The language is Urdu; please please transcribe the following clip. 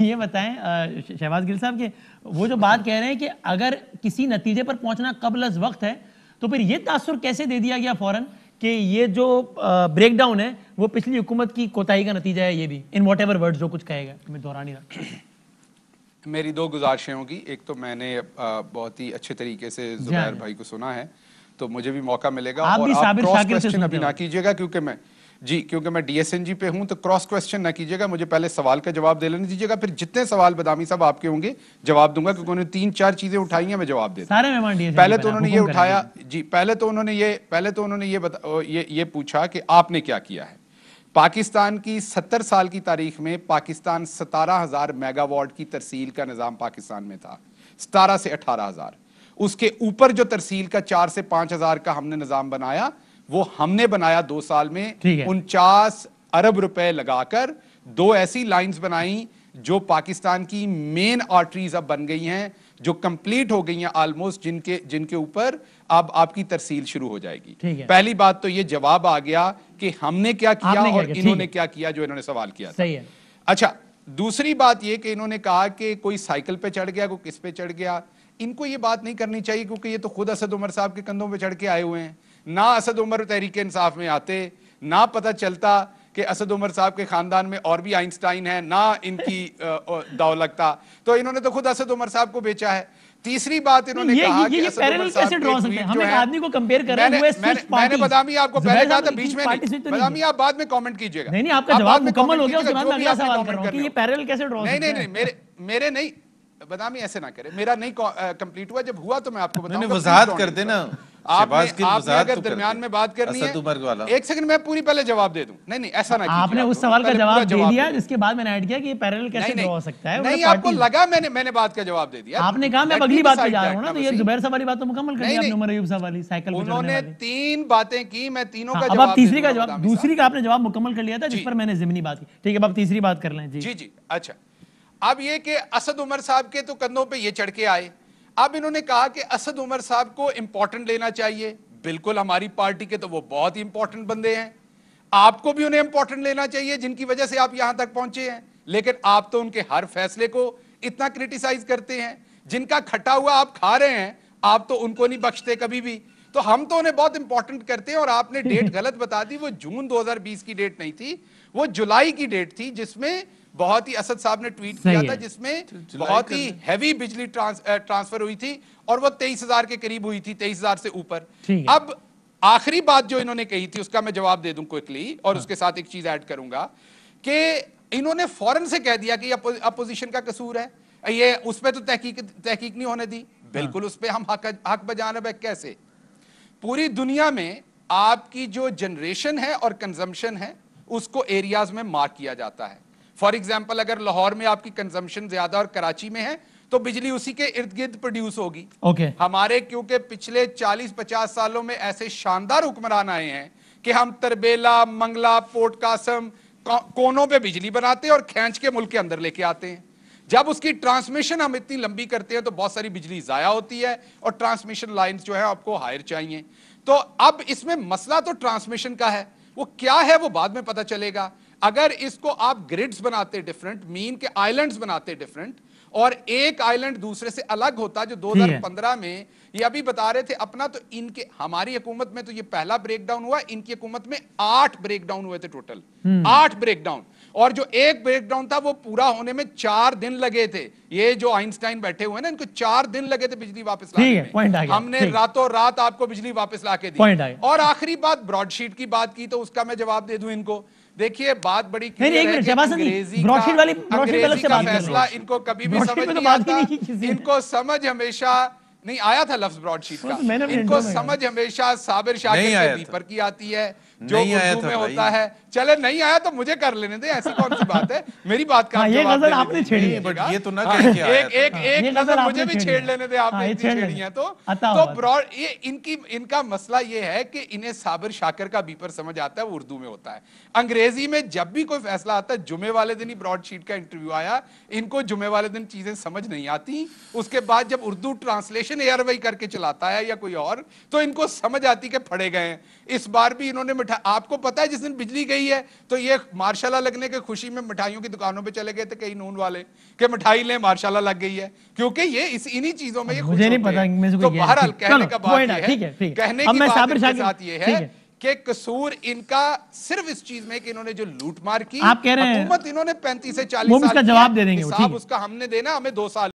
یہ بتائیں شہباز گل صاحب کہ وہ جو بات کہہ رہے ہیں کہ اگر کسی نتیجے پر پہنچنا قبل از وقت ہے تو پھر یہ تاثر کیسے دے دیا گیا فوراً کہ یہ جو بریک ڈاؤن ہے وہ پچھلی حکومت کی کوتاہی کا نتیجہ ہے؟ یہ بھی ان واٹ ایور ورڈ جو کچھ کہے گا میں دہرا نہیں رہا. میری دو گزارشیں ہوگی. ایک تو میں نے بہت ہی اچھے طریقے سے زبیر بھائی کو سنا ہے تو مجھے بھی موقع ملے گا, اور آپ کراس کوسچن ابھی نہ کیجیے گا کیونکہ میں ڈی ایس این جی پہ ہوں, تو کراس کوسچن نہ کیجیے گا, مجھے پہلے سوال کا جواب دے لینے دیجیے گا, پھر جتنے سوال بدامی صاحب آپ کے ہوں گے جواب دوں گا, کیونکہ انہوں نے 3-4 چیزیں اٹھائی ہیں, میں جواب دے دوں. پہلے تو انہوں نے یہ اٹھایا پہلے تو انہوں نے یہ پوچھا کہ آپ نے کیا کیا ہے. پاکستان کی 70 سال کی تاریخ میں پاکستان 17,000 میگا واٹ کی ترسیل کا نظام پاکستان میں تھا, 17 سے 18,000. اس کے اوپر جو ترسیل کا 4 سے 5,000 کا ہم نے نظام بنایا, وہ ہم نے بنایا 2 سال میں 49 ارب روپے لگا کر 2 ایسی لائنز بنائیں جو پاکستان کی مین آرٹریز اب بن گئی ہیں, جو کمپلیٹ ہو گئی ہیں آلموسٹ, جن کے اوپر اب آپ کی ترسیل شروع ہو جائے گی. پہلی بات تو یہ جواب آ گیا کہ ہم نے کیا کیا اور انہوں نے کیا کیا جو انہوں نے سوال کیا تھا. اچھا, دوسری بات یہ کہ انہوں نے کہا کہ کوئی سائیکل پہ چڑھ گیا, کوئی کس پہ چڑھ گیا. ان کو یہ بات نہیں کرنی چاہیے, کیونکہ یہ تو خود اسد عمر صاحب کے کندھوں پہ چڑھ کے آئے ہوئے ہیں. نہ اسد عمر تحریک انصاف میں آتے, نہ پتہ چلتا کہ اسد عمر صاحب کے خاندان میں اور بھی آئنسٹائن ہیں, نہ ان کی داؤ لگتا. تو انہوں نے تو خود اسد عمر صاحب کو بیچا ہے. تیسری بات انہوں نے کہا کہ اسد عمر صاحب کے ٹویٹ جو ہے, میں نے بدامی آپ کو پہلے کہا تھا بیچ میں نہیں, بدامی آپ بعد میں کامنٹ کیجئے گا. نہیں, آپ کا جواب مکمل ہو گیا, اس کے بعد میں اگلا سوال کر رہا ہوں کہ یہ پیرل کیسے ڈرا سکتے ہیں. نہیں, میرے نہیں, بدامی ایسے نہ کرے, میرا نہیں کمپلیٹ ہوا, جب ہوا تو میں آپ کو بتاؤں گا. وضاحت کر دینا, آپ نے اگر درمیان میں بات کرنی ہے, ایک سیکنڈ میں پوری پہلے جواب دے دوں. نہیں, ایسا نہ کیجیے. آپ نے اس سوال کا جواب دے دیا, جس کے بعد میں نے ایڈ کیا کہ یہ پیرل کیسے ڈرا ہو سکتا ہے. نہیں, آپ کو لگا میں نے بات کا جواب دے دیا. آپ نے کہا میں اگلی بات پہ جا رہا ہوں نا, تو یہ زبیر صاحب والی بات تو مکمل کر دیا آپ نے, عمر ایوب صاحب والی سائیکل پہ چڑھنے والی. انہوں نے 3 باتیں کی, میں تینوں کا جواب. اب آپ تیسری کا جواب, دوسری کا آپ نے جواب مکمل کر لیا تھا جس پر میں نے ضمنی بات کی. ٹھیک ہے, اب آپ تیسری بات کر لیں. جی. اچھا, اب یہ کہ اسد عمر صاحب کے تو کندھوں پہ یہ چڑھ کے آئے. اب انہوں نے کہا کہ اسد عمر صاحب کو امپورٹنٹ لینا چاہیے. بالکل, ہماری پارٹی کے تو وہ بہت ہی امپورٹنٹ بندے ہیں, آپ کو بھی انہیں امپورٹنٹ لینا چاہیے, جن کی وجہ سے آپ یہاں تک پہنچے ہیں. لیکن آپ تو ان کے ہر فیصلے کو اتنا کرٹیسائز کرتے ہیں, جن کا کھٹا ہوا آپ کھا رہے ہیں, آپ تو ان کو نہیں بخشتے کبھی بھی. تو ہم تو انہیں بہت امپورٹنٹ کرتے ہیں, اور آپ نے ڈیٹ غلط بتا دی. وہ جون 2020 کی ڈیٹ نہیں تھی, وہ جولائی کی ڈیٹ تھی, جس میں بہت ہی اسد صاحب نے ٹویٹ کیا تھا, جس میں بہت ہی ہیوی بجلی ٹرانسفر ہوئی تھی, اور وہ 23,000 کے قریب ہوئی تھی, 23,000 سے اوپر. اب آخری بات جو انہوں نے کہی تھی, اس کا میں جواب دے دوں کوئکلی, اور اس کے ساتھ ایک چیز ایڈ کروں گا کہ انہوں نے فوراً سے کہہ دیا کہ یہ اپوزیشن کا قصور ہے, یہ اس پہ تو تحقیق نہیں ہونے دی. بالکل, اس پہ ہم حق بجانب ہے. کیسے؟ پوری دنیا میں آپ کی جو جنریشن ہے اور کنزمپشن ہے, اس کو ایریاز میں مارک کیا جاتا ہے. فار ایگزامپل, اگر لاہور میں آپ کی کنزمپشن زیادہ اور کراچی میں ہے, تو بجلی اسی کے ارد گرد پروڈیوس ہوگی. ہمارے کیونکہ پچھلے 40-50 سالوں میں ایسے شاندار حکمران آئے ہیں کہ ہم تربیلا, منگلا, پورٹ قاسم کونوں پہ بجلی بناتے ہیں اور کھینچ کے ملک کے اندر لے کے آتے ہیں. جب اس کی ٹرانسمیشن ہم اتنی لمبی کرتے ہیں تو بہت ساری بجلی ضائع ہوتی ہے, اور ٹرانسمیشن لائنز جو ہے آپ کو ہائر چاہیے. تو اب اس میں مسئلہ تو ٹرانسمیشن کا ہے, وہ کیا ہے وہ بعد میں پتہ چلے گا. اگر اس کو آپ گریڈز بناتے ڈیفرنٹ, مین کے آئیلینڈز بناتے ڈیفرنٹ, اور ایک آئیلینڈ دوسرے سے الگ ہوتا, جو 2015 میں یہ ابھی بتا رہے تھے اپنا, تو ان کے ہماری حکومت میں تو یہ پہلا بریک ڈاؤن ہوا, ان کی حکومت میں 8 بریک ڈاؤن ہوئے تھے ٹوٹل, 8 بریک ڈاؤن. اور جو ایک بریک ڈاؤن تھا وہ پورا ہونے میں 4 دن لگے تھے. یہ جو آئنسٹائن بیٹھے ہوئے ہیں نا, ان کو 4 دن لگے تھے بجلی واپس لانے میں. ہم نے راتوں رات آپ کو بجلی واپس لا کے دی. اور آخری بات, براڈ شیٹ کی بات کی, تو اس کا میں جواب دے دوں ان کو. دیکھیے, بات بڑی کلیئر ہے کہ انگریزی کا فیصلہ ان کو کبھی بھی سمجھ نہیں آتا. ان کو سمجھ ہمیشہ نہیں آیا تھا لفظ براڈ شیٹ کا, ان کو سمجھ ہمیشہ صابر شاکر کے بیپر کی آتی ہے, جو اردو میں ہوتا ہے. چلے نہیں آیا تو مجھے کر لینے دیں, ایسی کون سی بات ہے. میری بات کا یہ غزل آپ نے چھیڑی ہے, یہ تو نہ کہیں کہ آیا تھا. ایک غزل مجھے بھی چھیڑ لینے دیں, آپ نے اتنی چھیڑی ہیں تو براڈ. ان کا مسئلہ یہ ہے کہ انہیں صابر شاکر کا بیپر سمجھ آتا ہے, وہ اردو میں ہوتا ہے. انگریزی میں جب بھی کوئی فیصلہ آتا ہے, جمعے والے دن ہی براڈ شیٹ کا انٹرویو آیا, ان کو جمعے والے دن چیزیں سمجھ نہیں آتی. اس کے بعد جب اردو ٹرانسلیشن ایئر وے کر کے چلاتا ہے یا کوئی اور, تو ان کو سمجھ آتی کہ پڑھے گئے ہیں. اس بار بھی انہوں نے آپ کو پتا ہے جس دن بجلی گئی ہے تو یہ ماشاءاللہ لگنے کے خوشی میں مٹھائیوں کی دکانوں پہ چلے گئے تھے کئی نون والے کہ مٹھائی لیں ماشاءاللہ لگ گئی ہے، کیونکہ یہ انہی چیزوں میں یہ خوش مجھے نہیں ہوتے پتا ہیں۔ میں سے تو کوئی بہرحال کہنے کا بات یہ ہے، کہنے کی بات ان کے ساتھ یہ ہے کہ قصور ان کا صرف اس چیز میں کہ انہوں نے جو لوٹ مار کی، آپ کہہ رہے ہیں حکومت انہوں نے 35 سے 40 وہ اس سال کا کی جواب دے ہے، دیں گے وہ، حساب اس کا ہم نے دینا، ہمیں 2 سال